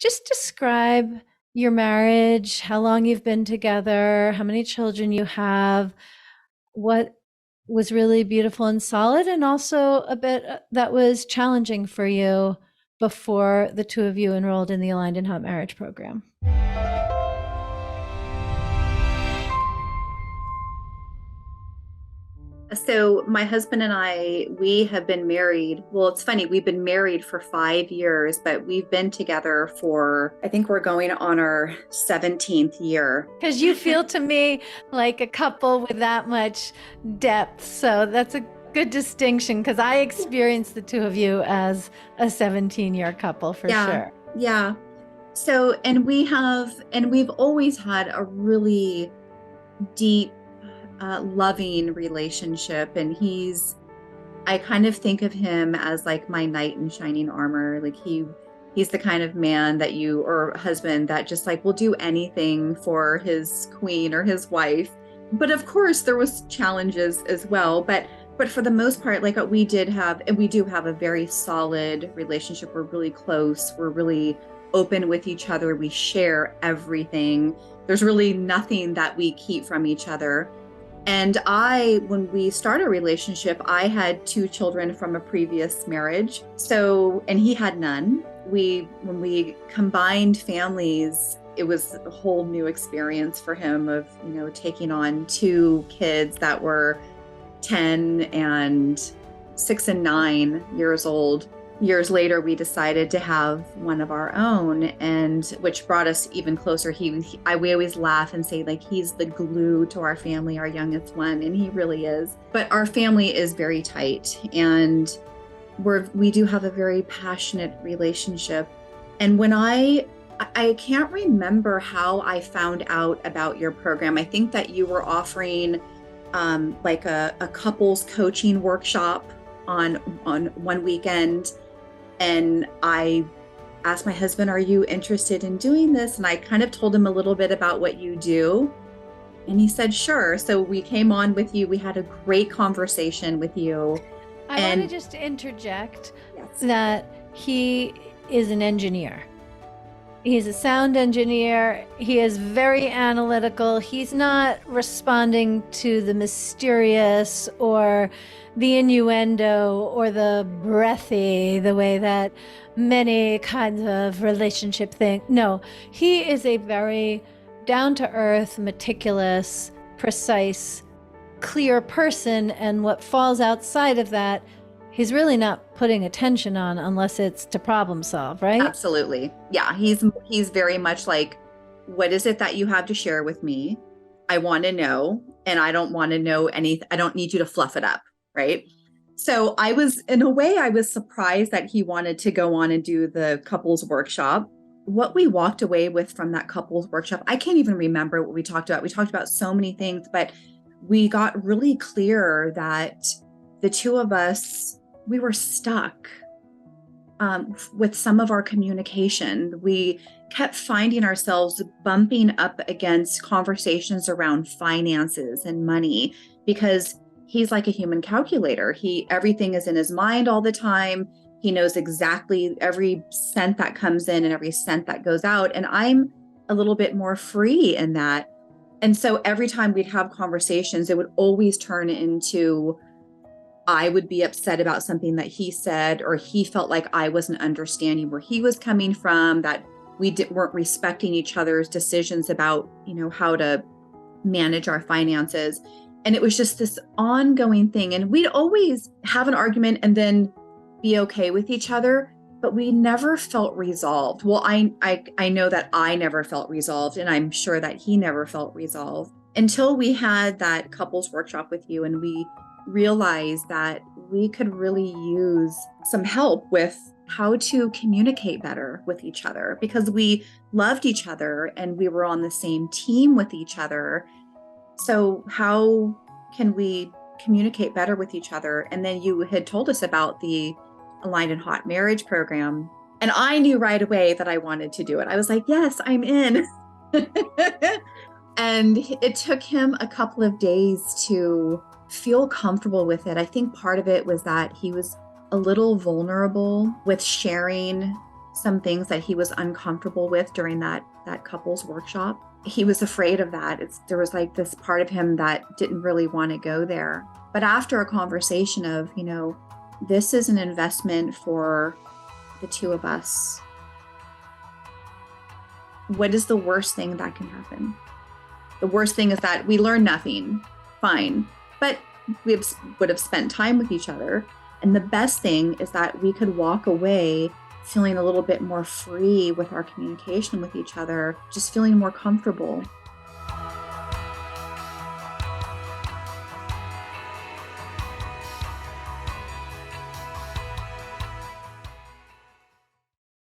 just describe your marriage, how long you've been together, how many children you have, what was really beautiful and solid, and also a bit that was challenging for you before the two of you enrolled in the Aligned and Hot Marriage program. So my husband and I, we have been married. Well, it's funny, we've been married for 5 years, but we've been together for, I think we're going on our 17th year. Because you feel to me like a couple with that much depth. So that's a good distinction, because I experienced the two of you as a 17-year couple for sure. Yeah. So, and we've always had a really deep, loving relationship. And I kind of think of him as like my knight in shining armor. Like he's the kind of man that or husband that just like will do anything for his queen or his wife. But of course there was challenges as well. But for the most part, like we do have a very solid relationship. We're really close. We're really open with each other. We share everything. There's really nothing that we keep from each other. And when we started a relationship, I had 2 children from a previous marriage. So, and he had none. When we combined families, it was a whole new experience for him of, taking on 2 kids that were 10 and 6 and 9 years old. Years later, we decided to have one of our own, and which brought us even closer. We always laugh and say like he's the glue to our family, our youngest one, and he really is. But our family is very tight, and we do have a very passionate relationship. And when I can't remember how I found out about your program. I think that you were offering like a couples coaching workshop on one weekend. And I asked my husband, are you interested in doing this? And I kind of told him a little bit about what you do. And he said, sure. So we came on with you. We had a great conversation with you. I want to just interject that he is an engineer. He's a sound engineer. He is very analytical. He's not responding to the mysterious or the innuendo or the breathy, the way that many kinds of relationship think. No, he is a very down-to-earth, meticulous, precise, clear person. And what falls outside of that, he's really not putting attention on unless it's to problem solve, right? Absolutely. Yeah. He's very much like, what is it that you have to share with me? I want to know, and I don't want to know anything. I don't need you to fluff it up. Right. So in a way, I was surprised that he wanted to go on and do the couples workshop. What we walked away with from that couples workshop, I can't even remember what we talked about. We talked about so many things, but we got really clear that the two of us, we were stuck with some of our communication. We kept finding ourselves bumping up against conversations around finances and money, because he's like a human calculator. Everything is in his mind all the time. He knows exactly every cent that comes in and every cent that goes out. And I'm a little bit more free in that. And so every time we'd have conversations, it would always turn into, I would be upset about something that he said, or he felt like I wasn't understanding where he was coming from, that we weren't respecting each other's decisions about, how to manage our finances. And it was just this ongoing thing. And we'd always have an argument and then be okay with each other, but we never felt resolved. Well, I know that I never felt resolved, and I'm sure that he never felt resolved until we had that couples workshop with you. And we realized that we could really use some help with how to communicate better with each other, because we loved each other and we were on the same team with each other. So how can we communicate better with each other? And then you had told us about the Aligned and Hot Marriage program. And I knew right away that I wanted to do it. I was like, yes, I'm in. And it took him a couple of days to feel comfortable with it. I think part of it was that he was a little vulnerable with sharing some things that he was uncomfortable with during that couples workshop. He was afraid of that. There was like this part of him that didn't really want to go there. But after a conversation of, this is an investment for the two of us. What is the worst thing that can happen? The worst thing is that we learn nothing. Fine. But we would have spent time with each other. And the best thing is that we could walk away feeling a little bit more free with our communication with each other, just feeling more comfortable.